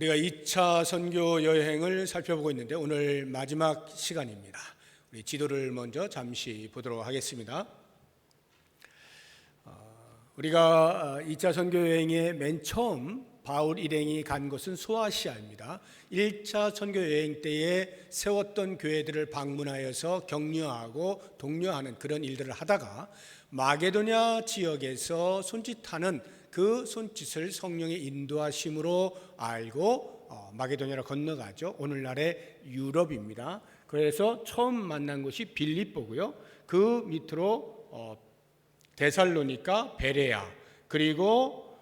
우리가 2차 선교 여행을 살펴보고 있는데 오늘 마지막 시간입니다. 우리 지도를 먼저 잠시 보도록 하겠습니다. 우리가 2차 선교 여행의 맨 처음 바울 일행이 간 곳은 소아시아입니다. 1차 선교 여행 때에 세웠던 교회들을 방문하여서 격려하고 독려하는 그런 일들을 하다가 마게도냐 지역에서 손짓하는 그 손짓을 성령의 인도하심으로 알고 마게도냐로 건너가죠. 오늘날의 유럽입니다. 그래서 처음 만난 곳이 빌립보고요. 그 밑으로 데살로니가, 베레아, 그리고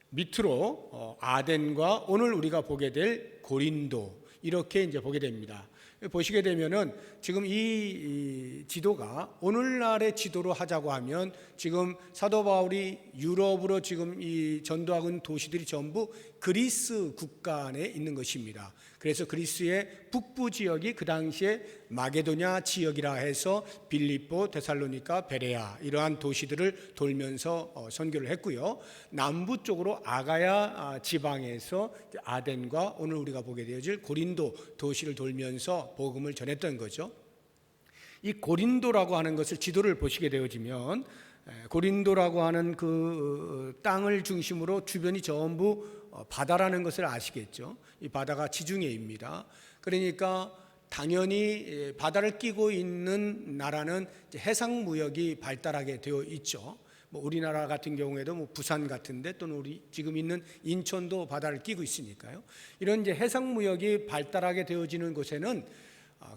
밑으로 아덴과 오늘 우리가 보게 될 고린도, 이렇게 이제 보게 됩니다. 보시게 되면은 지금 이 지도가 오늘날의 지도로 하자고 하면 지금 사도 바울이 유럽으로 지금 이 전도하고 있는 도시들이 전부 그리스 국가 안에 있는 것입니다. 그래서 그리스의 북부 지역이 그 당시에 마게도냐 지역이라 해서 빌립보, 데살로니가, 베레아 이러한 도시들을 돌면서 선교를 했고요. 남부 쪽으로 아가야 지방에서 아덴과 오늘 우리가 보게 되어질 고린도 도시를 돌면서 복음을 전했던 거죠. 이 고린도라고 하는 것을 지도를 보시게 되어지면 고린도라고 하는 그 땅을 중심으로 주변이 전부 바다라는 것을 아시겠죠. 이 바다가 지중해입니다. 그러니까 당연히 바다를 끼고 있는 나라는 해상 무역이 발달하게 되어 있죠. 뭐 우리나라 같은 경우에도 뭐 부산 같은데 또는 우리 지금 있는 인천도 바다를 끼고 있으니까요. 이런 이제 해상 무역이 발달하게 되어지는 곳에는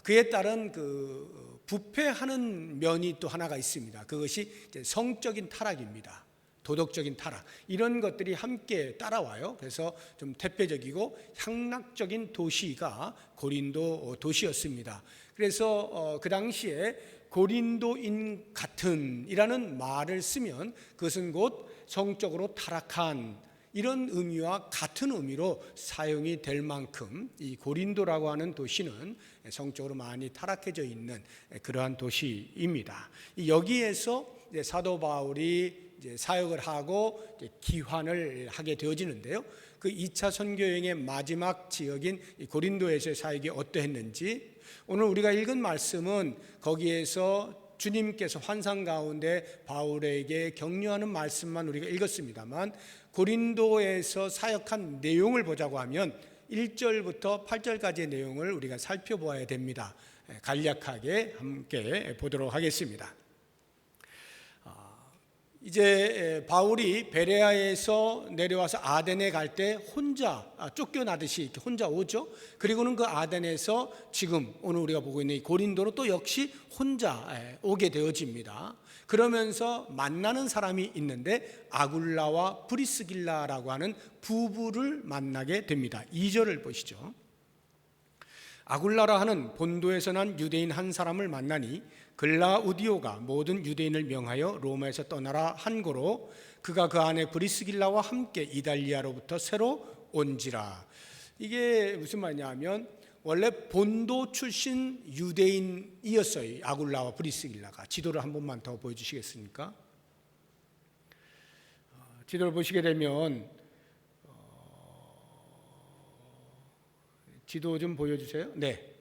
그에 따른 그 부패하는 면이 또 하나가 있습니다. 그것이 이제 성적인 타락입니다. 도덕적인 타락, 이런 것들이 함께 따라와요. 그래서 좀 대표적이고 향락적인 도시가 고린도 도시였습니다. 그래서 그 당시에 고린도인 같은 이라는 말을 쓰면 그것은 곧 성적으로 타락한 이런 의미와 같은 의미로 사용이 될 만큼 이 고린도라고 하는 도시는 성적으로 많이 타락해져 있는 그러한 도시입니다. 여기에서 사도 바울이 이제 사역을 하고 이제 기환을 하게 되어지는데요. 그 2차 선교 여행의 마지막 지역인 고린도에서의 사역이 어떠했는지 오늘 우리가 읽은 말씀은 거기에서 주님께서 환상 가운데 바울에게 격려하는 말씀만 우리가 읽었습니다만 고린도에서 사역한 내용을 보자고 하면 1절부터 8절까지의 내용을 우리가 살펴보아야 됩니다. 간략하게 함께 보도록 하겠습니다. 이제 바울이 베레아에서 내려와서 아덴에 갈 때 혼자 쫓겨나듯이 이렇게 혼자 오죠. 그리고는 그 아덴에서 지금 오늘 우리가 보고 있는 이 고린도로 또 역시 혼자 오게 되어집니다. 그러면서 만나는 사람이 있는데 아굴라와 브리스길라라고 하는 부부를 만나게 됩니다. 2절을 보시죠. 아굴라라 하는 본도에서 난 유대인 한 사람을 만나니 글라우디오가 모든 유대인을 명하여 로마에서 떠나라 한 고로 그가 그 안에 브리스길라와 함께 이달리아로부터 새로 온지라. 이게 무슨 말이냐 하면 원래 본도 출신 유대인이었어요. 아굴라와 브리스길라가. 지도를 한 번만 더 보여주시겠습니까? 지도를 보시게 되면 지도 좀 보여주세요. 네.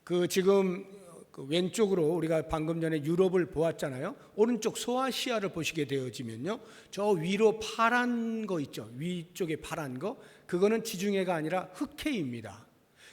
그 지금 그 왼쪽으로 우리가 방금 전에 유럽을 보았잖아요. 오른쪽 소아시아를 보시게 되어지면요, 저 위로 파란 거 있죠. 위쪽에 파란 거, 그거는 지중해가 아니라 흑해입니다.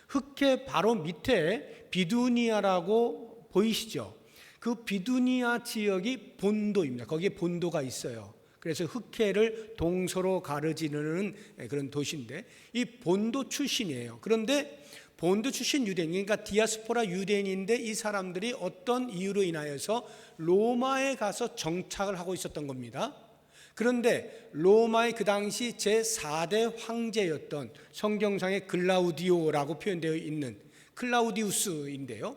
흑해 바로 밑에 비두니아라고 보이시죠? 그 비두니아 지역이 본도입니다. 거기에 본도가 있어요. 그래서 흑해를 동서로 가르지는 그런 도시인데 이 본도 출신이에요. 그런데 본도 출신 유대인, 그러니까 디아스포라 유대인인데 이 사람들이 어떤 이유로 인하여서 로마에 가서 정착을 하고 있었던 겁니다. 그런데 로마의 그 당시 제4대 황제였던 성경상의 글라우디오라고 표현되어 있는 클라우디우스인데요.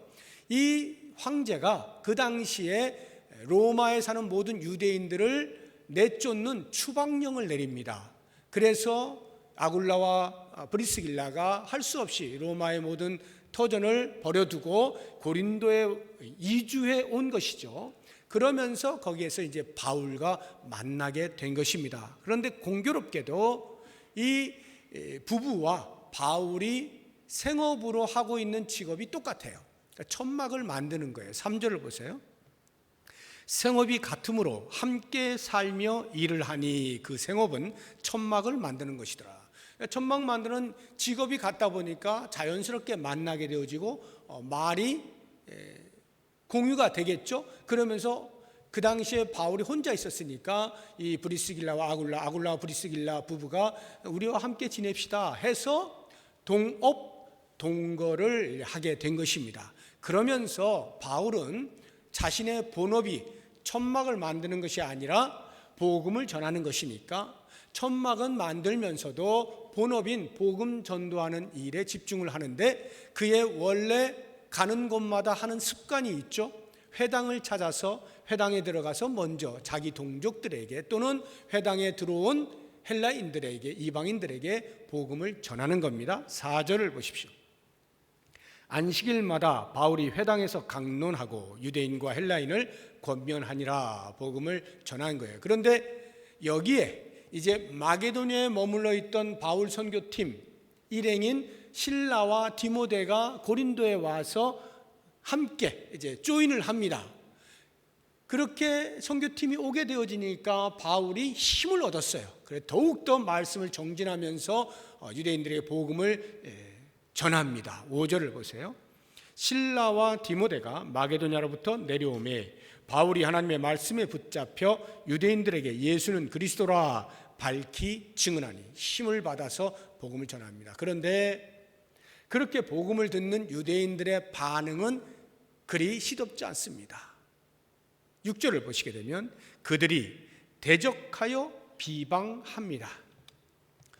이 황제가 그 당시에 로마에 사는 모든 유대인들을 내쫓는 추방령을 내립니다. 그래서 아굴라와 브리스길라가 할 수 없이 로마의 모든 터전을 버려두고 고린도에 이주해 온 것이죠. 그러면서 거기에서 이제 바울과 만나게 된 것입니다. 그런데 공교롭게도 이 부부와 바울이 생업으로 하고 있는 직업이 똑같아요. 그러니까 천막을 만드는 거예요. 3절을 보세요. 생업이 같으므로 함께 살며 일을 하니 그 생업은 천막을 만드는 것이더라. 천막 만드는 직업이 같다 보니까 자연스럽게 만나게 되어지고 말이 공유가 되겠죠. 그러면서 그 당시에 바울이 혼자 있었으니까 이 브리스길라와 아굴라와 브리스길라 부부가 우리와 함께 지냅시다 해서 동거를 하게 된 것입니다. 그러면서 바울은 자신의 본업이 천막을 만드는 것이 아니라 복음을 전하는 것이니까 천막은 만들면서도 본업인 복음 전도하는 일에 집중을 하는데 그의 원래 가는 곳마다 하는 습관이 있죠. 회당을 찾아서 회당에 들어가서 먼저 자기 동족들에게 또는 회당에 들어온 헬라인들에게 이방인들에게 복음을 전하는 겁니다. 4절을 보십시오. 안식일마다 바울이 회당에서 강론하고 유대인과 헬라인을 권면하니라 복음을 전한 거예요. 그런데 여기에 이제 마게도냐에 머물러 있던 바울 선교팀 일행인 실라와 디모데가 고린도에 와서 함께 이제 조인을 합니다. 그렇게 선교팀이 오게 되어지니까 바울이 힘을 얻었어요. 그래 더욱더 말씀을 정진하면서 유대인들에게 복음을 전합니다. 5절을 보세요. 실라와 디모데가 마게도냐로부터 내려오매 바울이 하나님의 말씀에 붙잡혀 유대인들에게 예수는 그리스도라 밝히 증언하니 힘을 받아서 복음을 전합니다. 그런데 그렇게 복음을 듣는 유대인들의 반응은 그리 시덥지 않습니다. 6절을 보시게 되면 그들이 대적하여 비방합니다.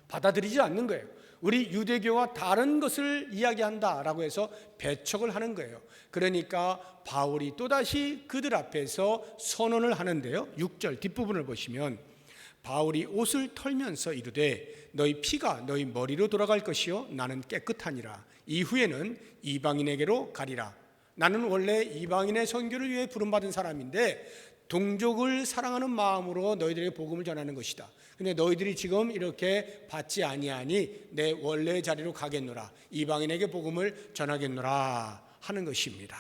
받아들이지 않는 거예요. 우리 유대교와 다른 것을 이야기한다라고 해서 배척을 하는 거예요. 그러니까 바울이 또다시 그들 앞에서 선언을 하는데요. 6절 뒷부분을 보시면 바울이 옷을 털면서 이르되 너희 피가 너희 머리로 돌아갈 것이요 나는 깨끗하니라. 이후에는 이방인에게로 가리라. 나는 원래 이방인의 선교를 위해 부름받은 사람인데 동족을 사랑하는 마음으로 너희들에게 복음을 전하는 것이다. 근데 너희들이 지금 이렇게 받지 아니하니 내 원래 자리로 가겠노라. 이방인에게 복음을 전하겠노라 하는 것입니다.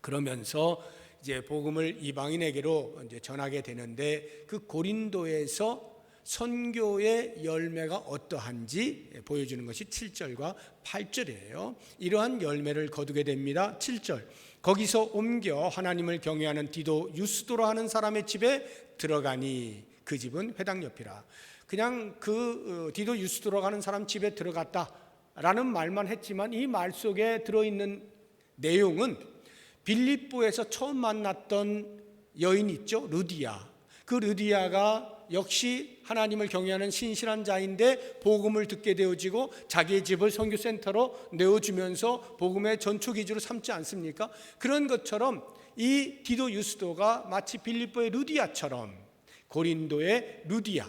그러면서 이제 복음을 이방인에게로 이제 전하게 되는데 그 고린도에서 선교의 열매가 어떠한지 보여주는 것이 7절과 8절이에요. 이러한 열매를 거두게 됩니다. 7절 거기서 옮겨 하나님을 경외하는 디도 유스도로 하는 사람의 집에 들어가니 그 집은 회당 옆이라. 그냥 그 디도 유스도로 가는 사람 집에 들어갔다라는 말만 했지만 이 말 속에 들어있는 내용은 빌립보에서 처음 만났던 여인 있죠, 루디아. 그 루디아가 역시 하나님을 경외하는 신실한 자인데 복음을 듣게 되어지고 자기의 집을 선교센터로 내어주면서 복음의 전초기지로 삼지 않습니까? 그런 것처럼 이 디도 유스도가 마치 빌립보의 루디아처럼 고린도의 루디아,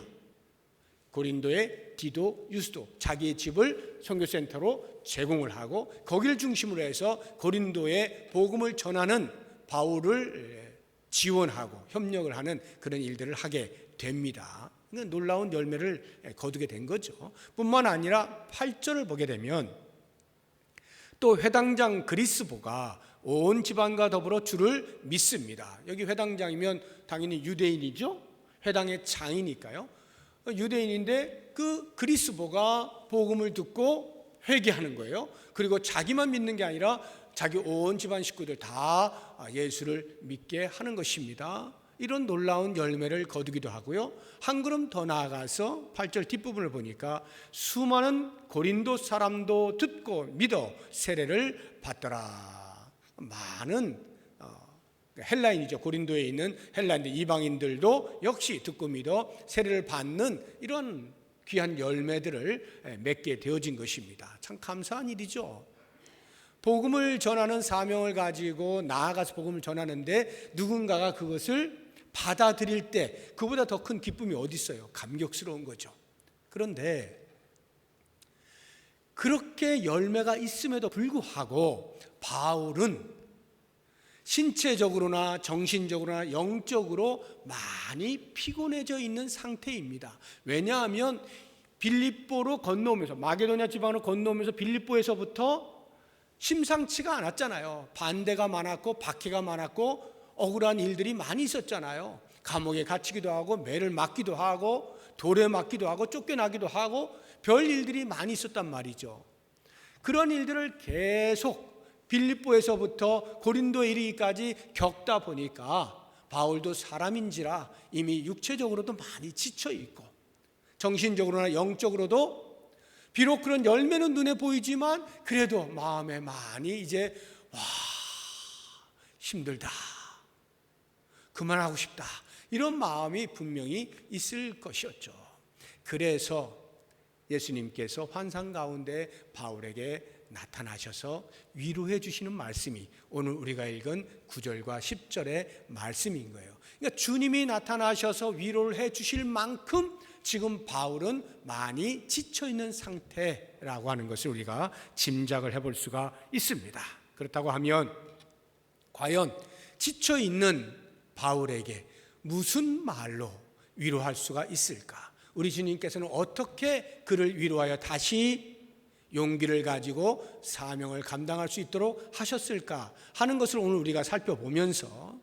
고린도의 디도 유스도 자기의 집을 선교센터로 제공을 하고 거기를 중심으로 해서 고린도에 복음을 전하는 바울을 지원하고 협력을 하는 그런 일들을 하게 됩니다. 놀라운 열매를 거두게 된 거죠. 뿐만 아니라 8절을 보게 되면 또 회당장 그리스보가 온 집안과 더불어 주를 믿습니다. 여기 회당장이면 당연히 유대인이죠. 회당의 장이니까요. 유대인인데 그 그리스보가 복음을 듣고 회개하는 거예요. 그리고 자기만 믿는 게 아니라 자기 온 집안 식구들 다 예수를 믿게 하는 것입니다. 이런 놀라운 열매를 거두기도 하고요. 한 걸음 더 나아가서 8절 뒷부분을 보니까 수많은 고린도 사람도 듣고 믿어 세례를 받더라. 많은 헬라인이죠. 고린도에 있는 헬라인들 이방인들도 역시 듣고 믿어 세례를 받는 이런 귀한 열매들을 맺게 되어진 것입니다. 참 감사한 일이죠. 복음을 전하는 사명을 가지고 나아가서 복음을 전하는데 누군가가 그것을 받아들일 때 그보다 더 큰 기쁨이 어디 있어요? 감격스러운 거죠. 그런데 그렇게 열매가 있음에도 불구하고 바울은 신체적으로나 정신적으로나 영적으로 많이 피곤해져 있는 상태입니다. 왜냐하면 빌립보로 건너오면서, 마게도냐 지방으로 건너오면서 빌립보에서부터 심상치가 않았잖아요. 반대가 많았고 박해가 많았고 억울한 일들이 많이 있었잖아요. 감옥에 갇히기도 하고 매를 맞기도 하고 돌에 맞기도 하고 쫓겨나기도 하고 별 일들이 많이 있었단 말이죠. 그런 일들을 계속 빌립보에서부터 고린도에 이르기까지 겪다 보니까 바울도 사람인지라 이미 육체적으로도 많이 지쳐 있고 정신적으로나 영적으로도 비록 그런 열매는 눈에 보이지만 그래도 마음에 많이 이제 힘들다, 그만하고 싶다, 이런 마음이 분명히 있을 것이었죠. 그래서 예수님께서 환상 가운데 바울에게 나타나셔서 위로해 주시는 말씀이 오늘 우리가 읽은 9절과 10절의 말씀인 거예요. 그러니까 주님이 나타나셔서 위로를 해 주실 만큼 지금 바울은 많이 지쳐 있는 상태라고 하는 것을 우리가 짐작을 해볼 수가 있습니다. 그렇다고 하면 과연 지쳐 있는 바울에게 무슨 말로 위로할 수가 있을까? 우리 주님께서는 어떻게 그를 위로하여 다시 용기를 가지고 사명을 감당할 수 있도록 하셨을까 하는 것을 오늘 우리가 살펴보면서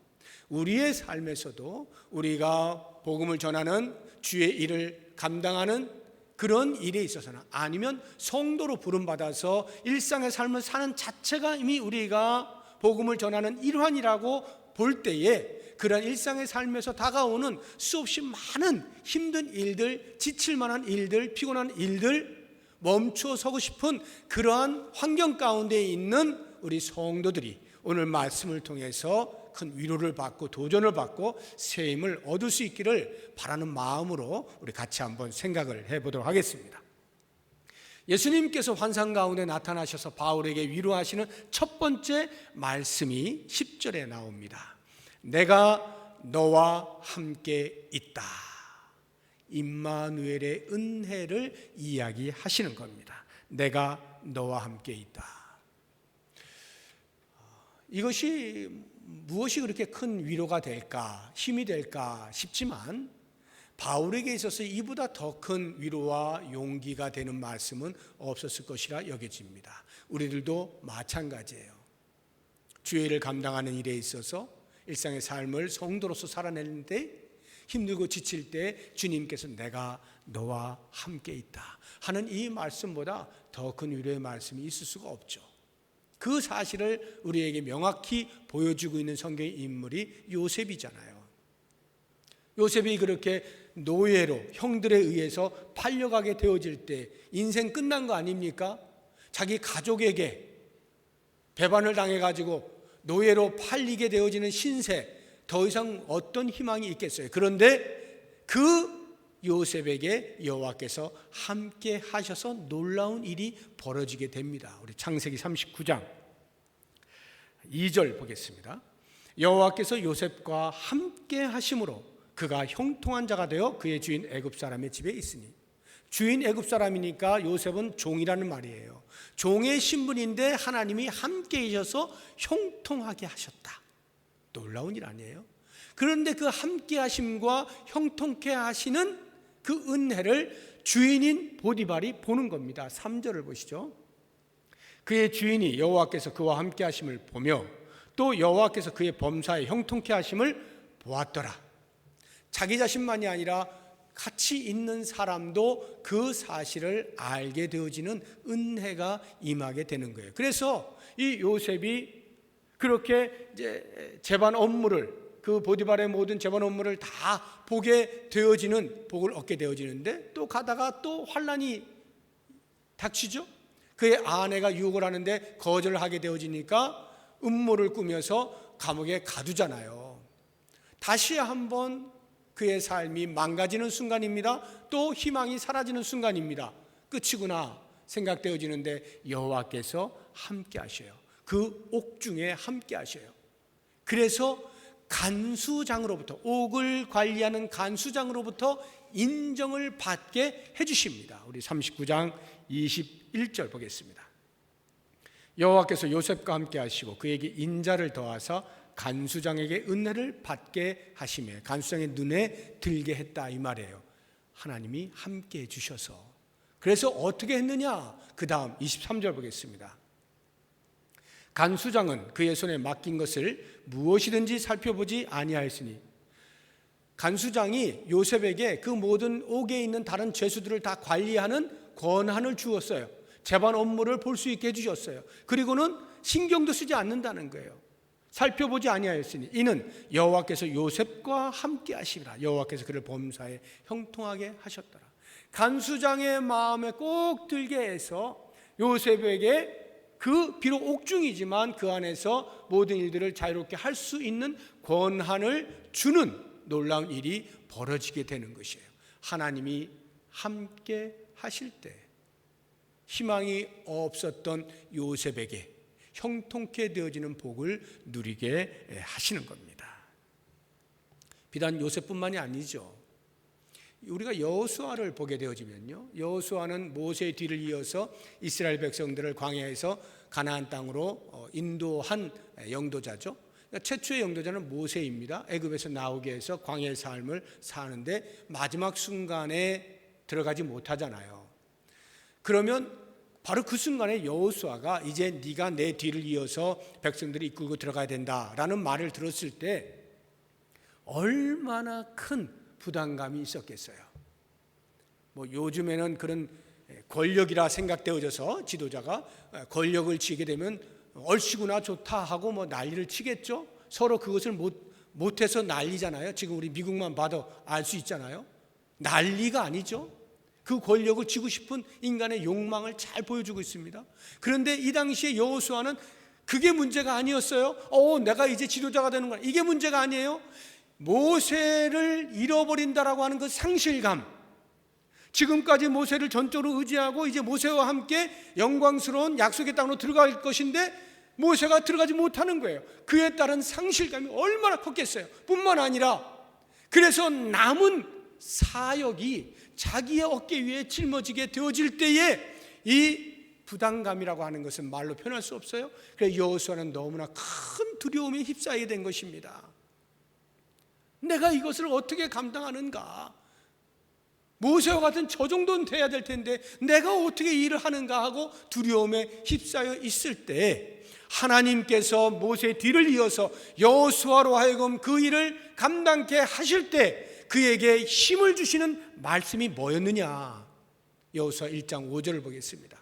우리의 삶에서도 우리가 복음을 전하는 주의 일을 감당하는 그런 일에 있어서는, 아니면 성도로 부름받아서 일상의 삶을 사는 자체가 이미 우리가 복음을 전하는 일환이라고 볼 때에 그런 일상의 삶에서 다가오는 수없이 많은 힘든 일들, 지칠 만한 일들, 피곤한 일들, 멈춰 서고 싶은 그러한 환경 가운데 있는 우리 성도들이 오늘 말씀을 통해서 큰 위로를 받고 도전을 받고 새 힘을 얻을 수 있기를 바라는 마음으로 우리 같이 한번 생각을 해보도록 하겠습니다. 예수님께서 환상 가운데 나타나셔서 바울에게 위로하시는 첫 번째 말씀이 10절에 나옵니다. 내가 너와 함께 있다. 임마누엘의 은혜를 이야기하시는 겁니다. 내가 너와 함께 있다. 이것이 무엇이 그렇게 큰 위로가 될까, 힘이 될까 싶지만 바울에게 있어서 이보다 더 큰 위로와 용기가 되는 말씀은 없었을 것이라 여겨집니다. 우리들도 마찬가지예요. 주의 일을 감당하는 일에 있어서 일상의 삶을 성도로서 살아내는데 힘들고 지칠 때 주님께서 내가 너와 함께 있다 하는 이 말씀보다 더 큰 위로의 말씀이 있을 수가 없죠. 그 사실을 우리에게 명확히 보여주고 있는 성경의 인물이 요셉이잖아요. 요셉이 그렇게 노예로 형들에 의해서 팔려가게 되어질 때 인생 끝난 거 아닙니까? 자기 가족에게 배반을 당해가지고 노예로 팔리게 되어지는 신세, 더 이상 어떤 희망이 있겠어요? 그런데 그 요셉에게 여호와께서 함께 하셔서 놀라운 일이 벌어지게 됩니다. 우리 창세기 39장 2절 보겠습니다. 여호와께서 요셉과 함께 하심으로 그가 형통한 자가 되어 그의 주인 애굽 사람의 집에 있으니, 주인 애굽 사람이니까 요셉은 종이라는 말이에요. 종의 신분인데 하나님이 함께 계셔서 형통하게 하셨다. 놀라운 일 아니에요? 그런데 그 함께 하심과 형통케 하시는 그 은혜를 주인인 보디발이 보는 겁니다. 3절을 보시죠. 그의 주인이 여호와께서 그와 함께 하심을 보며 또 여호와께서 그의 범사에 형통케 하심을 보았더라. 자기 자신만이 아니라 같이 있는 사람도 그 사실을 알게 되어지는 은혜가 임하게 되는 거예요. 그래서 이 요셉이 그렇게 이제 재반 업무를, 그 보디발의 모든 재반 업무를 다 보게 되어지는, 복을 얻게 되어지는데 또 가다가 또 환난이 닥치죠. 그의 아내가 유혹을 하는데 거절을 하게 되어지니까 음모를 꾸며서 감옥에 가두잖아요. 다시 한번 그의 삶이 망가지는 순간입니다. 또 희망이 사라지는 순간입니다. 끝이구나 생각되어지는데 여호와께서 함께 하셔요. 그 옥중에 함께 하셔요. 그래서 간수장으로부터, 옥을 관리하는 간수장으로부터 인정을 받게 해주십니다. 우리 39장 21절 보겠습니다. 여호와께서 요셉과 함께 하시고 그에게 인자를 더하사 간수장에게 은혜를 받게 하시며 간수장의 눈에 들게 했다, 이 말이에요. 하나님이 함께 해주셔서 그래서 어떻게 했느냐? 그 다음 23절 보겠습니다. 간수장은 그의 손에 맡긴 것을 무엇이든지 살펴보지 아니하였으니, 간수장이 요셉에게 그 모든 옥에 있는 다른 죄수들을 다 관리하는 권한을 주었어요. 재반 업무를 볼 수 있게 해주셨어요. 그리고는 신경도 쓰지 않는다는 거예요. 살펴보지 아니하였으니 이는 여호와께서 요셉과 함께 하시리라. 여호와께서 그를 범사에 형통하게 하셨더라. 간수장의 마음에 꼭 들게 해서 요셉에게 비록 옥중이지만 그 안에서 모든 일들을 자유롭게 할 수 있는 권한을 주는 놀라운 일이 벌어지게 되는 것이에요. 하나님이 함께 하실 때 희망이 없었던 요셉에게 형통케 되어지는 복을 누리게 하시는 겁니다. 비단 요셉뿐만이 아니죠. 우리가 여호수아를 보게 되어지면요, 여호수아는 모세의 뒤를 이어서 이스라엘 백성들을 광야에서 가나안 땅으로 인도한 영도자죠. 최초의 영도자는 모세입니다. 애굽에서 나오게 해서 광야의 삶을 사는데 마지막 순간에 들어가지 못하잖아요. 그러면 바로 그 순간에 여호수아가 이제 네가 내 뒤를 이어서 백성들이 이끌고 들어가야 된다라는 말을 들었을 때 얼마나 큰 부담감이 있었겠어요. 요즘에는 그런 권력이라 생각되어져서 지도자가 권력을 쥐게 되면 얼씨구나 좋다 하고 난리를 치겠죠. 서로 그것을 못해서 난리잖아요. 지금 우리 미국만 봐도 알 수 있잖아요. 난리가 아니죠. 그 권력을 쥐고 싶은 인간의 욕망을 잘 보여주고 있습니다. 그런데 이 당시에 여호수아는 그게 문제가 아니었어요. 내가 이제 지도자가 되는 거야. 이게 문제가 아니에요. 모세를 잃어버린다라고 하는 그 상실감, 지금까지 모세를 전적으로 의지하고 이제 모세와 함께 영광스러운 약속의 땅으로 들어갈 것인데 모세가 들어가지 못하는 거예요. 그에 따른 상실감이 얼마나 컸겠어요. 뿐만 아니라 그래서 남은 사역이 자기의 어깨 위에 짊어지게 되어질 때에 이 부담감이라고 하는 것은 말로 표현할 수 없어요. 그래서 여호수아는 너무나 큰 두려움에 휩싸이게 된 것입니다. 내가 이것을 어떻게 감당하는가? 모세와 같은 저 정도는 돼야 될 텐데 내가 어떻게 일을 하는가 하고 두려움에 휩싸여 있을 때 하나님께서 모세의 뒤를 이어서 여호수아로 하여금 그 일을 감당케 하실 때 그에게 힘을 주시는 말씀이 뭐였느냐? 여호수아 1장 5절을 보겠습니다.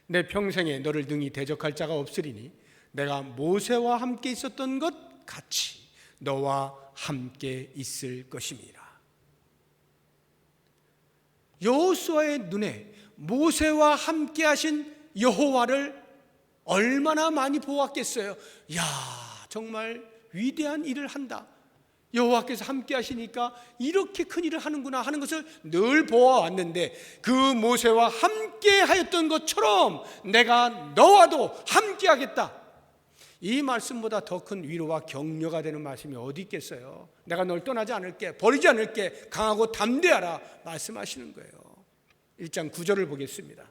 내 평생에 너를 능히 대적할 자가 없으리니 내가 모세와 함께 있었던 것 같이 너와 함께 있을 것임이라. 여호수아의 눈에 모세와 함께 하신 여호와를 얼마나 많이 보았겠어요. 정말 위대한 일을 한다. 여호와께서 함께 하시니까 이렇게 큰 일을 하는구나 하는 것을 늘 보아왔는데 그 모세와 함께 하였던 것처럼 내가 너와도 함께 하겠다. 이 말씀보다 더 큰 위로와 격려가 되는 말씀이 어디 있겠어요. 내가 널 떠나지 않을게, 버리지 않을게, 강하고 담대하라 말씀하시는 거예요. 1장 9절을 보겠습니다.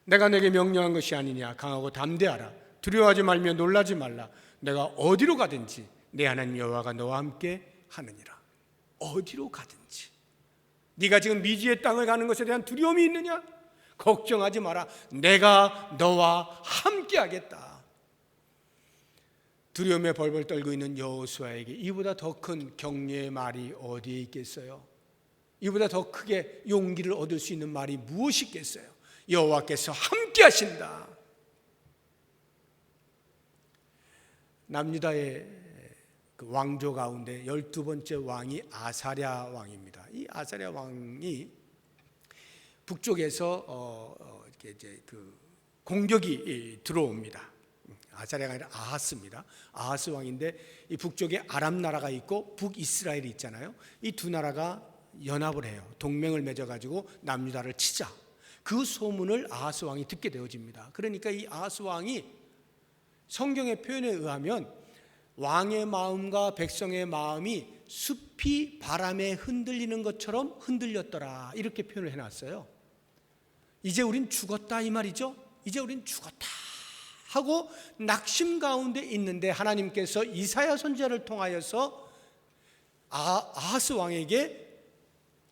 내가 내게 명령한 것이 아니냐. 강하고 담대하라. 두려워하지 말며 놀라지 말라. 내가 어디로 가든지 내 하나님 여호와가 너와 함께 하느니라. 어디로 가든지. 네가 지금 미지의 땅을 가는 것에 대한 두려움이 있느냐? 걱정하지 마라. 내가 너와 함께 하겠다. 두려움에 벌벌 떨고 있는 여호수아에게 이보다 더 큰 격려의 말이 어디에 있겠어요? 이보다 더 크게 용기를 얻을 수 있는 말이 무엇이 있겠어요? 여호와께서 함께 하신다. 남유다의 그 왕조 가운데 12번째 왕이 아사랴 왕입니다. 이 아사랴 왕이 북쪽에서 이렇게 이제 그 공격이 들어옵니다. 아사랴가 아니라 아하스입니다. 아하스 왕인데 이 북쪽에 아람 나라가 있고 북이스라엘이 있잖아요. 이 두 나라가 연합을 해요. 동맹을 맺어가지고 남유다를 치자. 그 소문을 아하스 왕이 듣게 되어집니다. 그러니까 이 아하스 왕이 성경의 표현에 의하면 왕의 마음과 백성의 마음이 숲이 바람에 흔들리는 것처럼 흔들렸더라. 이렇게 표현을 해놨어요. 이제 우린 죽었다 이 말이죠. 이제 우린 죽었다 하고 낙심 가운데 있는데 하나님께서 이사야 선지자를 통하여서 아하스 왕에게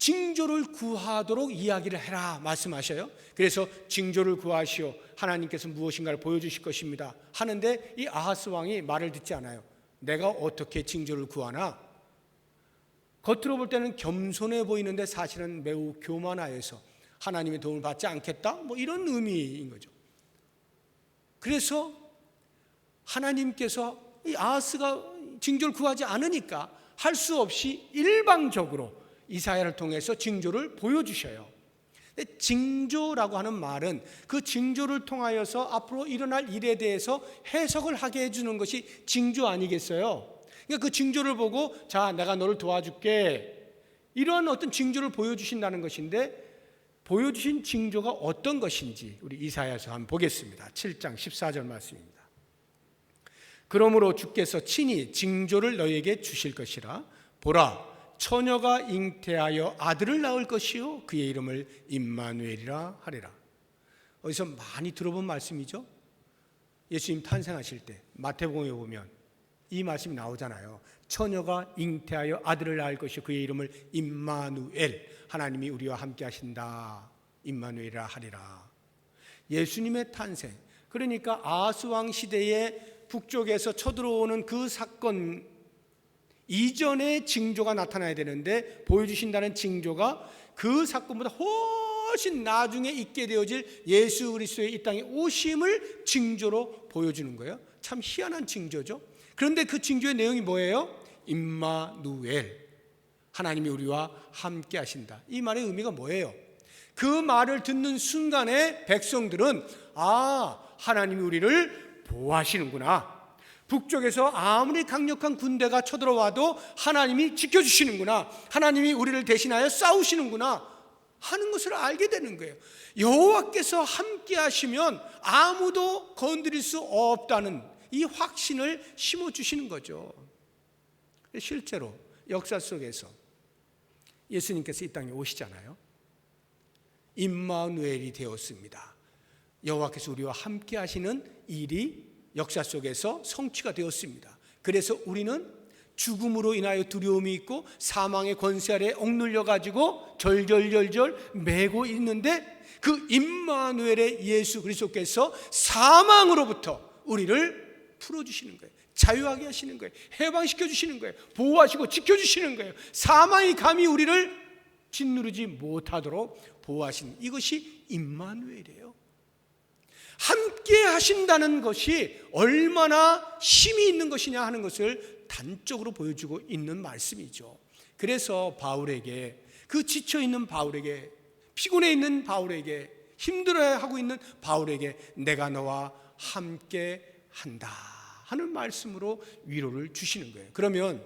징조를 구하도록 이야기를 해라 말씀하셔요. 그래서 징조를 구하시오, 하나님께서 무엇인가를 보여주실 것입니다 하는데 이 아하스 왕이 말을 듣지 않아요. 내가 어떻게 징조를 구하나? 겉으로 볼 때는 겸손해 보이는데 사실은 매우 교만하여서 하나님의 도움을 받지 않겠다, 뭐 이런 의미인 거죠. 그래서 하나님께서 이 아하스가 징조를 구하지 않으니까 할 수 없이 일방적으로 이사야를 통해서 징조를 보여주셔요. 근데 징조라고 하는 말은 그 징조를 통하여서 앞으로 일어날 일에 대해서 해석을 하게 해주는 것이 징조 아니겠어요? 그러니까 그 징조를 보고 자, 내가 너를 도와줄게, 이런 어떤 징조를 보여주신다는 것인데, 보여주신 징조가 어떤 것인지 우리 이사야서 한번 보겠습니다. 7장 14절 말씀입니다. 그러므로 주께서 친히 징조를 너에게 주실 것이라. 보라, 처녀가 잉태하여 아들을 낳을 것이요 그의 이름을 임마누엘이라 하리라. 어디서 많이 들어본 말씀이죠. 예수님 탄생하실 때 마태복음에 보면 이 말씀이 나오잖아요. 처녀가 잉태하여 아들을 낳을 것이요 그의 이름을 임마누엘, 하나님이 우리와 함께 하신다, 임마누엘이라 하리라. 예수님의 탄생, 그러니까 아하스 왕 시대에 북쪽에서 쳐들어오는 그 사건 이전의 징조가 나타나야 되는데, 보여주신다는 징조가 그 사건보다 훨씬 나중에 있게 되어질 예수 그리스도의 이 땅에 오심을 징조로 보여주는 거예요. 참 희한한 징조죠. 그런데 그 징조의 내용이 뭐예요? 임마누엘, 하나님이 우리와 함께 하신다. 이 말의 의미가 뭐예요? 그 말을 듣는 순간에 백성들은 아, 하나님이 우리를 보호하시는구나, 북쪽에서 아무리 강력한 군대가 쳐들어와도 하나님이 지켜주시는구나, 하나님이 우리를 대신하여 싸우시는구나 하는 것을 알게 되는 거예요. 여호와께서 함께 하시면 아무도 건드릴 수 없다는 이 확신을 심어주시는 거죠. 실제로 역사 속에서 예수님께서 이 땅에 오시잖아요. 임마누엘이 되었습니다. 여호와께서 우리와 함께 하시는 일이 역사 속에서 성취가 되었습니다. 그래서 우리는 죽음으로 인하여 두려움이 있고 사망의 권세 아래 억눌려 가지고 절절절절 매고 있는데, 그 임마누엘의 예수 그리스도께서 사망으로부터 우리를 풀어주시는 거예요. 자유하게 하시는 거예요. 해방시켜 주시는 거예요. 보호하시고 지켜주시는 거예요. 사망이 감히 우리를 짓누르지 못하도록 보호하시는, 이것이 임마누엘이에요. 함께 하신다는 것이 얼마나 힘이 있는 것이냐 하는 것을 단적으로 보여주고 있는 말씀이죠. 그래서 바울에게, 그 지쳐있는 바울에게, 피곤해 있는 바울에게, 힘들어하고 있는 바울에게 내가 너와 함께 한다 하는 말씀으로 위로를 주시는 거예요. 그러면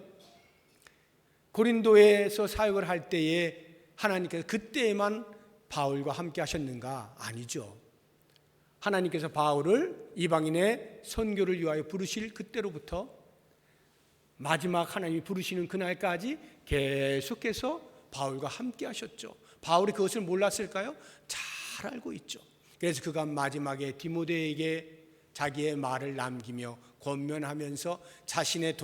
고린도에서 사역을 할 때에 하나님께서 그때에만 바울과 함께 하셨는가? 아니죠. 하나님께서 바울을 이방인의 선교를 위하여 부르실 그때로부터 마지막 하나님이 부르시는 그날까지 계속해서 바울과 함께 하셨죠. 바울이 그것을 몰랐을까요? 잘 알고 있죠. 그래서 그가 마지막에 디모데에게 자기의 말을 남기며 권면하면서 자신의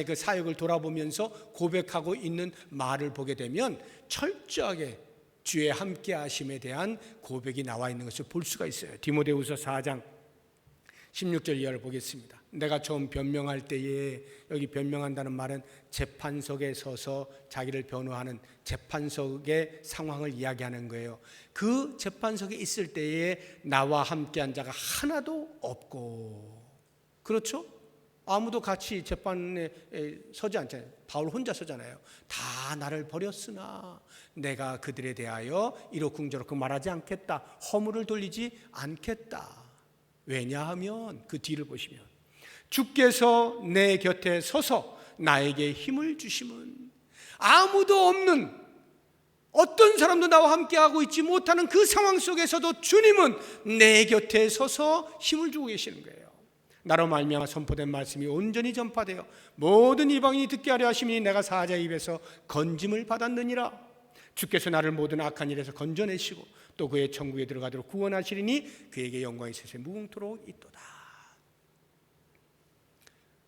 그 사역을 돌아보면서 고백하고 있는 말을 보게 되면 철저하게 주의 함께 하심에 대한 고백이 나와 있는 것을 볼 수가 있어요. 디모데후서 4장 16절 이하를 보겠습니다. 내가 처음 변명할 때에, 여기 변명한다는 말은 재판석에 서서 자기를 변호하는 재판석의 상황을 이야기하는 거예요. 그 재판석에 있을 때에 나와 함께한 자가 하나도 없고, 그렇죠? 아무도 같이 재판에 서지 않잖아요. 바울 혼자 서잖아요. 다 나를 버렸으나 내가 그들에 대하여 이러쿵저러쿵 말하지 않겠다, 허물을 돌리지 않겠다. 왜냐하면 그 뒤를 보시면 주께서 내 곁에 서서 나에게 힘을 주심은, 아무도 없는, 어떤 사람도 나와 함께하고 있지 못하는 그 상황 속에서도 주님은 내 곁에 서서 힘을 주고 계시는 거예요. 나로 말미암아 선포된 말씀이 온전히 전파되어 모든 이방인이 듣게 하려 하심이니 내가 사자의 입에서 건짐을 받았느니라. 주께서 나를 모든 악한 일에서 건져내시고 또 그의 천국에 들어가도록 구원하시리니 그에게 영광이 세세 무궁토록 있도다.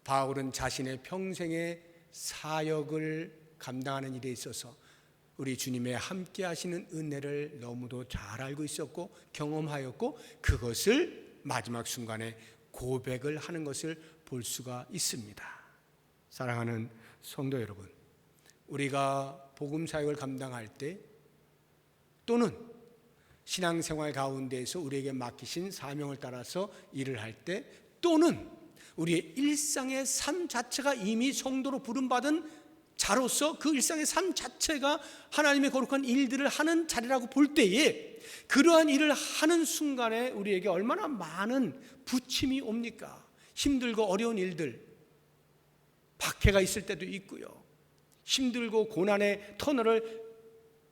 바울은 자신의 평생의 사역을 감당하는 일에 있어서 우리 주님의 함께 하시는 은혜를 너무도 잘 알고 있었고 경험하였고 그것을 마지막 순간에 고백을 하는 것을 볼 수가 있습니다. 사랑하는 성도 여러분, 우리가 복음 사역을 감당할 때 또는 신앙생활 가운데에서 우리에게 맡기신 사명을 따라서 일을 할 때 또는 우리의 일상의 삶 자체가 이미 성도로 부름받은 자로서 그 일상의 삶 자체가 하나님의 거룩한 일들을 하는 자리라고 볼 때에 그러한 일을 하는 순간에 우리에게 얼마나 많은 부침이 옵니까? 힘들고 어려운 일들, 박해가 있을 때도 있고요, 힘들고 고난의 터널을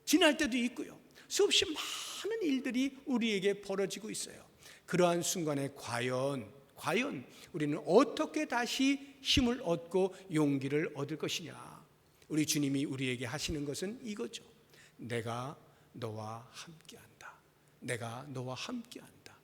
지날 때도 있고요, 수없이 많은 일들이 우리에게 벌어지고 있어요. 그러한 순간에 과연 우리는 어떻게 다시 힘을 얻고 용기를 얻을 것이냐? 우리 주님이 우리에게 하시는 것은 이거죠. 내가 너와 함께한다. 내가 너와 함께한다.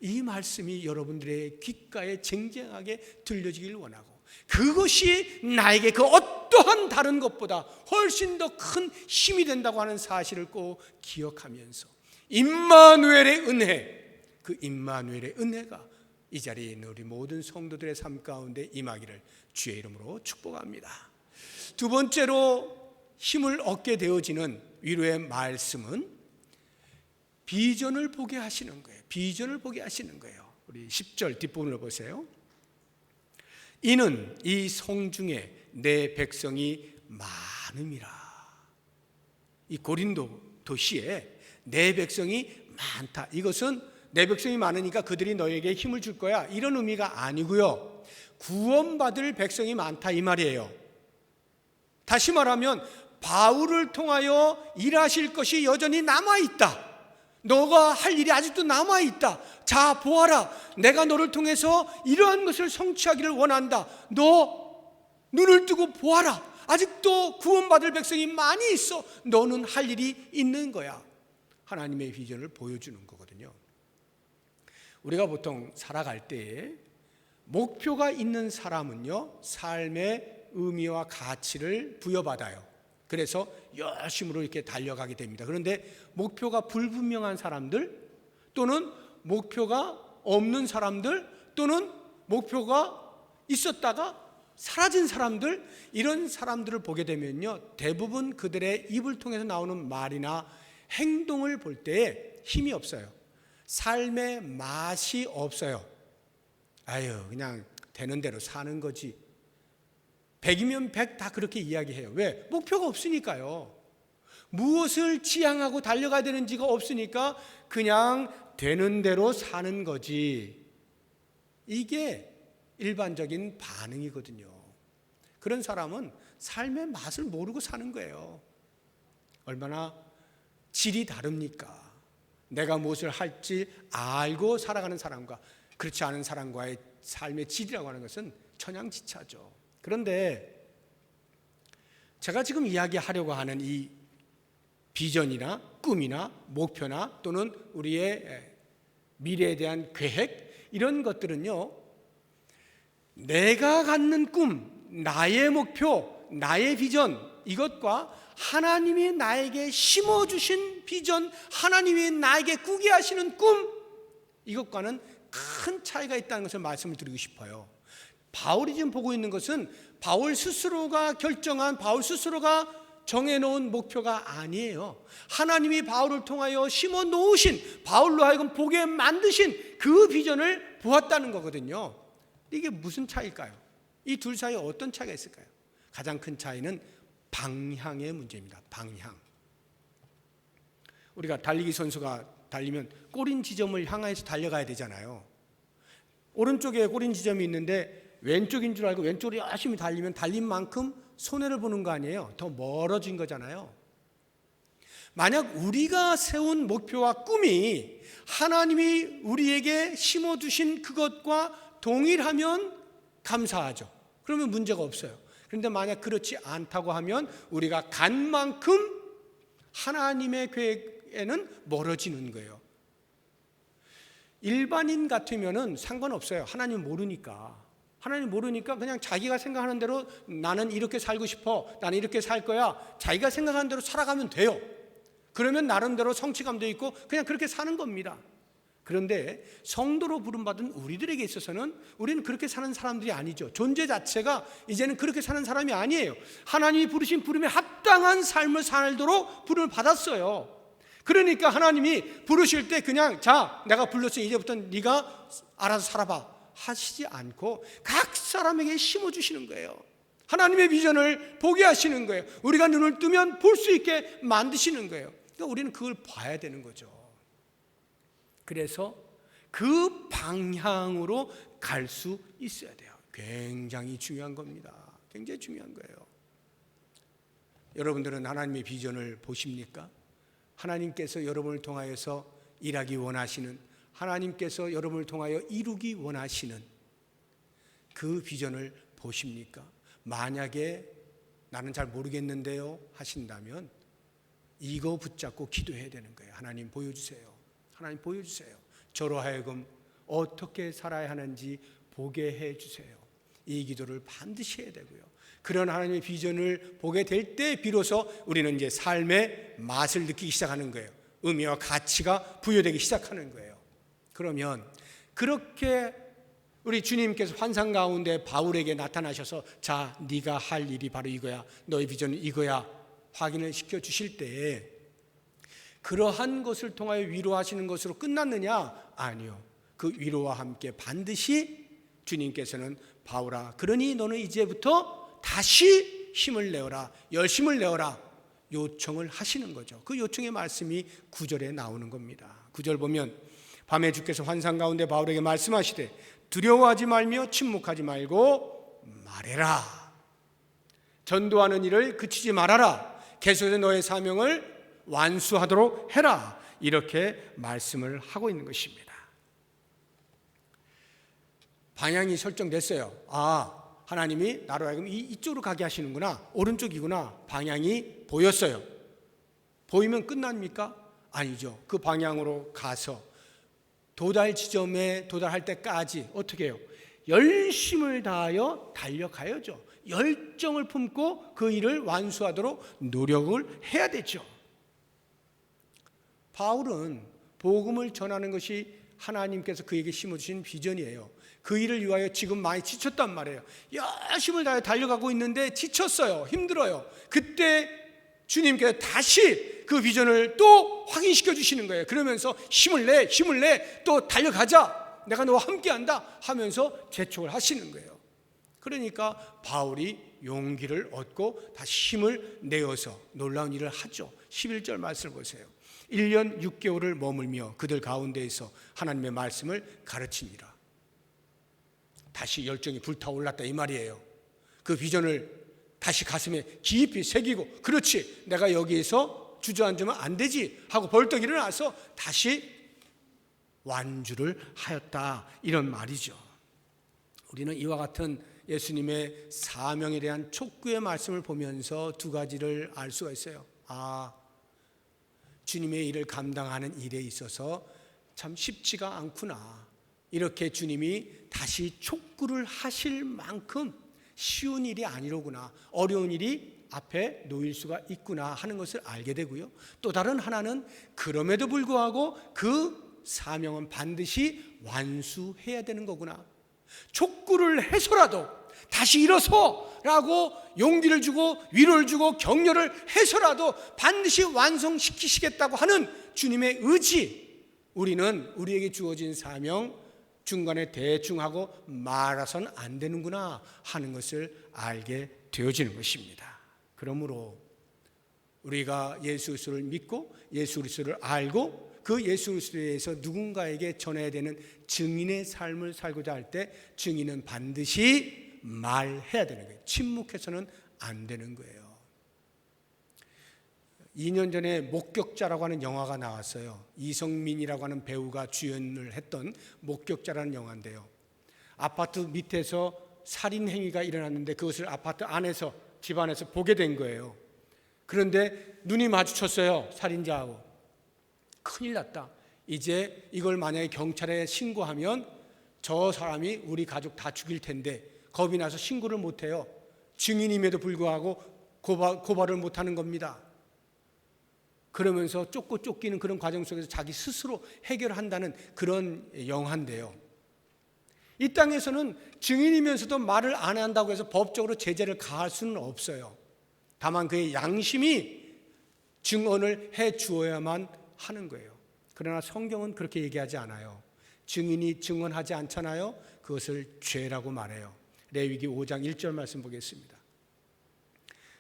이 말씀이 여러분들의 귓가에 쟁쟁하게 들려지길 원하고 그것이 나에게 그 어떠한 다른 것보다 훨씬 더 큰 힘이 된다고 하는 사실을 꼭 기억하면서 임마누엘의 은혜, 그 임마누엘의 은혜가 이 자리에 있는 우리 모든 성도들의 삶 가운데 임하기를 주의 이름으로 축복합니다. 두 번째로 힘을 얻게 되어지는 위로의 말씀은 비전을 보게 하시는 거예요. 비전을 보게 하시는 거예요. 우리 10절 뒷부분을 보세요. 이는 이 성중에 내 백성이 많음이라. 이 고린도 도시에 내 백성이 많다. 이것은 내 백성이 많으니까 그들이 너에게 힘을 줄 거야, 이런 의미가 아니고요, 구원받을 백성이 많다 이 말이에요. 다시 말하면 바울을 통하여 일하실 것이 여전히 남아있다. 너가 할 일이 아직도 남아있다. 자, 보아라, 내가 너를 통해서 이러한 것을 성취하기를 원한다. 너 눈을 뜨고 보아라, 아직도 구원받을 백성이 많이 있어. 너는 할 일이 있는 거야. 하나님의 비전을 보여주는 거거든요. 우리가 보통 살아갈 때에 목표가 있는 사람은요, 삶의 의미와 가치를 부여받아요. 그래서 열심으로 이렇게 달려가게 됩니다. 그런데 목표가 불분명한 사람들, 또는 목표가 없는 사람들, 또는 목표가 있었다가 사라진 사람들, 이런 사람들을 보게 되면요, 대부분 그들의 입을 통해서 나오는 말이나 행동을 볼 때에 힘이 없어요. 삶의 맛이 없어요. 아유, 그냥 되는 대로 사는 거지. 100이면 100 다 그렇게 이야기해요. 왜? 목표가 없으니까요. 무엇을 지향하고 달려가야 되는지가 없으니까 그냥 되는 대로 사는 거지. 이게 일반적인 반응이거든요. 그런 사람은 삶의 맛을 모르고 사는 거예요. 얼마나 질이 다릅니까? 내가 무엇을 할지 알고 살아가는 사람과 그렇지 않은 사람과의 삶의 질이라고 하는 것은 천양지차죠. 그런데 제가 지금 이야기하려고 하는 이 비전이나 꿈이나 목표나 또는 우리의 미래에 대한 계획, 이런 것들은요, 내가 갖는 꿈, 나의 목표, 나의 비전, 이것과 하나님이 나에게 심어주신 비전, 하나님이 나에게 꾸게 하시는 꿈, 이것과는 큰 차이가 있다는 것을 말씀을 드리고 싶어요. 바울이 지금 보고 있는 것은 바울 스스로가 결정한, 바울 스스로가 정해놓은 목표가 아니에요. 하나님이 바울을 통하여 심어 놓으신, 바울로 하여금 보게 만드신 그 비전을 보았다는 거거든요. 이게 무슨 차이일까요? 이 둘 사이에 어떤 차이가 있을까요? 가장 큰 차이는 방향의 문제입니다. 방향. 우리가 달리기 선수가 달리면 꼬린 지점을 향해서 달려가야 되잖아요. 오른쪽에 꼬린 지점이 있는데 왼쪽인 줄 알고 왼쪽으로 열심히 달리면 달린 만큼 손해를 보는 거 아니에요? 더 멀어진 거잖아요. 만약 우리가 세운 목표와 꿈이 하나님이 우리에게 심어주신 그것과 동일하면 감사하죠. 그러면 문제가 없어요. 그런데 만약 그렇지 않다고 하면 우리가 간 만큼 하나님의 계획에는 멀어지는 거예요. 일반인 같으면은 상관없어요. 하나님 모르니까. 하나님 모르니까 그냥 자기가 생각하는 대로 나는 이렇게 살고 싶어, 나는 이렇게 살 거야, 자기가 생각하는 대로 살아가면 돼요. 그러면 나름대로 성취감도 있고 그냥 그렇게 사는 겁니다. 그런데 성도로 부름받은 우리들에게 있어서는 우리는 그렇게 사는 사람들이 아니죠. 존재 자체가 이제는 그렇게 사는 사람이 아니에요. 하나님이 부르신 부름에 합당한 삶을 살도록 부름을 받았어요. 그러니까 하나님이 부르실 때 그냥 자, 내가 불렀으니 이제부터 네가 알아서 살아봐 하시지 않고 각 사람에게 심어주시는 거예요. 하나님의 비전을 보게 하시는 거예요. 우리가 눈을 뜨면 볼 수 있게 만드시는 거예요. 그러니까 우리는 그걸 봐야 되는 거죠. 그래서 그 방향으로 갈 수 있어야 돼요. 굉장히 중요한 겁니다. 굉장히 중요한 거예요. 여러분들은 하나님의 비전을 보십니까? 하나님께서 여러분을 통하여서 일하기 원하시는, 하나님께서 여러분을 통하여 이루기 원하시는 그 비전을 보십니까? 만약에 나는 잘 모르겠는데요 하신다면 이거 붙잡고 기도해야 되는 거예요. 하나님 보여주세요. 하나님 보여주세요. 저로 하여금 어떻게 살아야 하는지 보게 해주세요. 이 기도를 반드시 해야 되고요. 그런 하나님의 비전을 보게 될 때 비로소 우리는 이제 삶의 맛을 느끼기 시작하는 거예요. 의미와 가치가 부여되기 시작하는 거예요. 그러면 그렇게 우리 주님께서 환상 가운데 바울에게 나타나셔서 자, 네가 할 일이 바로 이거야, 너의 비전은 이거야 확인을 시켜주실 때에 그러한 것을 통하여 위로하시는 것으로 끝났느냐? 아니요. 그 위로와 함께 반드시 주님께서는 바울아, 그러니 너는 이제부터 다시 힘을 내어라, 열심을 내어라 요청을 하시는 거죠. 그 요청의 말씀이 9절에 나오는 겁니다. 9절 보면 밤에 주께서 환상 가운데 바울에게 말씀하시되 두려워하지 말며 침묵하지 말고 말해라. 전도하는 일을 그치지 말아라. 계속해서 너의 사명을 완수하도록 해라. 이렇게 말씀을 하고 있는 것입니다. 방향이 설정됐어요. 하나님이 나로 하여금 이쪽으로 가게 하시는구나, 오른쪽이구나, 방향이 보였어요. 보이면 끝납니까? 아니죠. 그 방향으로 가서 도달 지점에 도달할 때까지 어떻게 해요? 열심을 다하여 달려가야죠. 열정을 품고 그 일을 완수하도록 노력을 해야 되죠. 바울은 복음을 전하는 것이 하나님께서 그에게 심어주신 비전이에요. 그 일을 위하여 지금 많이 지쳤단 말이에요. 열심을 다해 달려가고 있는데 지쳤어요. 힘들어요. 그때 주님께서 다시 그 비전을 또 확인시켜 주시는 거예요. 그러면서 힘을 내, 또 달려가자, 내가 너와 함께한다 하면서 재촉을 하시는 거예요. 그러니까 바울이 용기를 얻고 다시 힘을 내어서 놀라운 일을 하죠. 11절 말씀을 보세요. 1년 6개월을 머물며 그들 가운데에서 하나님의 말씀을 가르치니라. 다시 열정이 불타올랐다 이 말이에요. 그 비전을 다시 가슴에 깊이 새기고, 그렇지, 내가 여기에서 주저앉으면 안 되지 하고 벌떡 일어나서 다시 완주를 하였다, 이런 말이죠. 우리는 이와 같은 예수님의 사명에 대한 촉구의 말씀을 보면서 두 가지를 알 수가 있어요. 주님의 일을 감당하는 일에 있어서 참 쉽지가 않구나, 이렇게 주님이 다시 촉구를 하실 만큼 쉬운 일이 아니로구나, 어려운 일이 앞에 놓일 수가 있구나 하는 것을 알게 되고요. 또 다른 하나는 그럼에도 불구하고 그 사명은 반드시 완수해야 되는 거구나, 촉구를 해서라도 다시 일어서라고 용기를 주고 위로를 주고 격려를 해서라도 반드시 완성시키시겠다고 하는 주님의 의지, 우리는 우리에게 주어진 사명 중간에 대충 하고 말아서는 안 되는구나 하는 것을 알게 되어지는 것입니다. 그러므로 우리가 예수 그리스도를 믿고 예수 그리스도를 알고 그 예수 그리스도에 대해서 누군가에게 전해야 되는 증인의 삶을 살고자 할 때 증인은 반드시 말해야 되는 거예요. 침묵해서는 안 되는 거예요. 2년 전에 목격자라고 하는 영화가 나왔어요. 이성민이라고 하는 배우가 주연을 했던 목격자라는 영화인데요, 아파트 밑에서 살인 행위가 일어났는데 그것을 아파트 안에서, 집 안에서 보게 된 거예요. 그런데 눈이 마주쳤어요, 살인자하고. 큰일 났다. 이제 이걸 만약에 경찰에 신고하면 저 사람이 우리 가족 다 죽일 텐데 겁이 나서 신고를 못해요. 증인임에도 불구하고 고발을 못하는 겁니다. 그러면서 쫓고 쫓기는 그런 과정 속에서 자기 스스로 해결한다는 그런 영화인데요. 이 땅에서는 증인이면서도 말을 안 한다고 해서 법적으로 제재를 가할 수는 없어요. 다만 그의 양심이 증언을 해 주어야만 하는 거예요. 그러나 성경은 그렇게 얘기하지 않아요. 증인이 증언하지 않잖아요. 그것을 죄라고 말해요. 레위기 5장 1절 말씀 보겠습니다.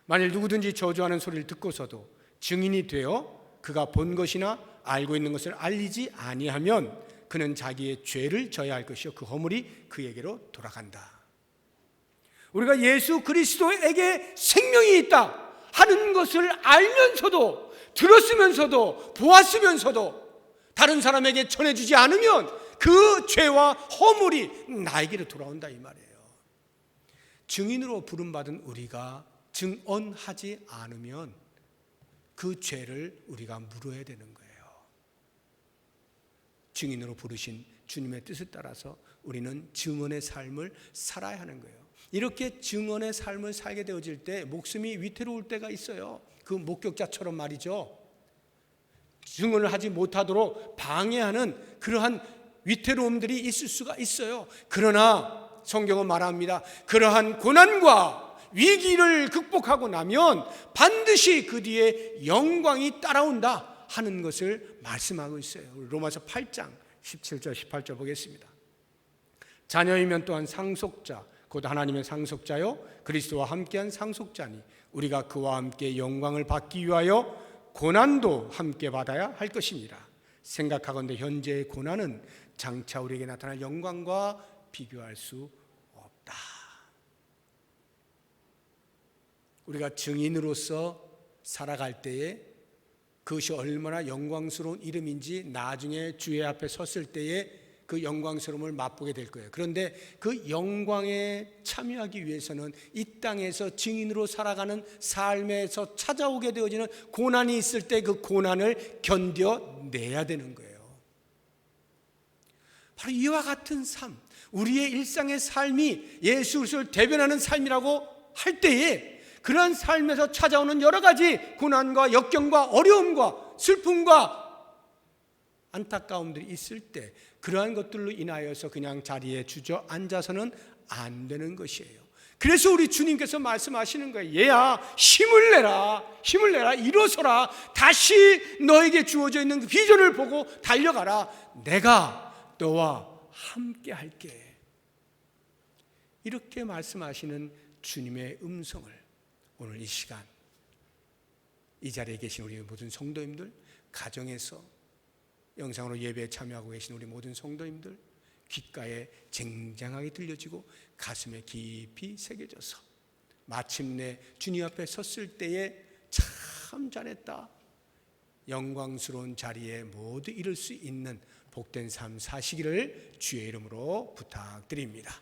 만일 누구든지 저주하는 소리를 듣고서도 증인이 되어 그가 본 것이나 알고 있는 것을 알리지 아니하면 그는 자기의 죄를 져야 할 것이요 그 허물이 그에게로 돌아간다. 우리가 예수 그리스도에게 생명이 있다 하는 것을 알면서도 들었으면서도 보았으면서도 다른 사람에게 전해주지 않으면 그 죄와 허물이 나에게로 돌아온다 이 말이에요. 증인으로 부름받은 우리가 증언하지 않으면 그 죄를 우리가 물어야 되는 거예요. 증인으로 부르신 주님의 뜻에 따라서 우리는 증언의 삶을 살아야 하는 거예요. 이렇게 증언의 삶을 살게 되어질 때 목숨이 위태로울 때가 있어요. 그 목격자처럼 말이죠. 증언을 하지 못하도록 방해하는 그러한 위태로움들이 있을 수가 있어요. 그러나 성경은 말합니다. 그러한 고난과 위기를 극복하고 나면 반드시 그 뒤에 영광이 따라온다 하는 것을 말씀하고 있어요. 로마서 8장 17절 18절 보겠습니다. 자녀이면 또한 상속자 곧 하나님의 상속자요 그리스도와 함께한 상속자니 우리가 그와 함께 영광을 받기 위하여 고난도 함께 받아야 할 것이니라. 생각하건대 현재의 고난은 장차 우리에게 나타날 영광과 비교할 수 없다. 우리가 증인으로서 살아갈 때에 그것이 얼마나 영광스러운 이름인지 나중에 주의 앞에 섰을 때에 그 영광스러움을 맛보게 될 거예요. 그런데 그 영광에 참여하기 위해서는 이 땅에서 증인으로 살아가는 삶에서 찾아오게 되어지는 고난이 있을 때 그 고난을 견뎌내야 되는 거예요. 바로 이와 같은 삶, 우리의 일상의 삶이 예수 그리스도를 대변하는 삶이라고 할 때에 그러한 삶에서 찾아오는 여러 가지 고난과 역경과 어려움과 슬픔과 안타까움들이 있을 때 그러한 것들로 인하여서 그냥 자리에 주저앉아서는 안 되는 것이에요. 그래서 우리 주님께서 말씀하시는 거예요. 얘야 힘을 내라 일어서라. 다시 너에게 주어져 있는 그 비전을 보고 달려가라. 내가 너와 함께 할게. 이렇게 말씀하시는 주님의 음성을 오늘 이 시간 이 자리에 계신 우리 모든 성도님들, 가정에서 영상으로 예배에 참여하고 계신 우리 모든 성도님들 귓가에 쟁쟁하게 들려지고 가슴에 깊이 새겨져서 마침내 주님 앞에 섰을 때에 참 잘했다, 영광스러운 자리에 모두 이룰 수 있는 복된 삶 사시기를 주의 이름으로 부탁드립니다.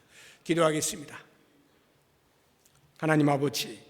기도하겠습니다. 하나님 아버지,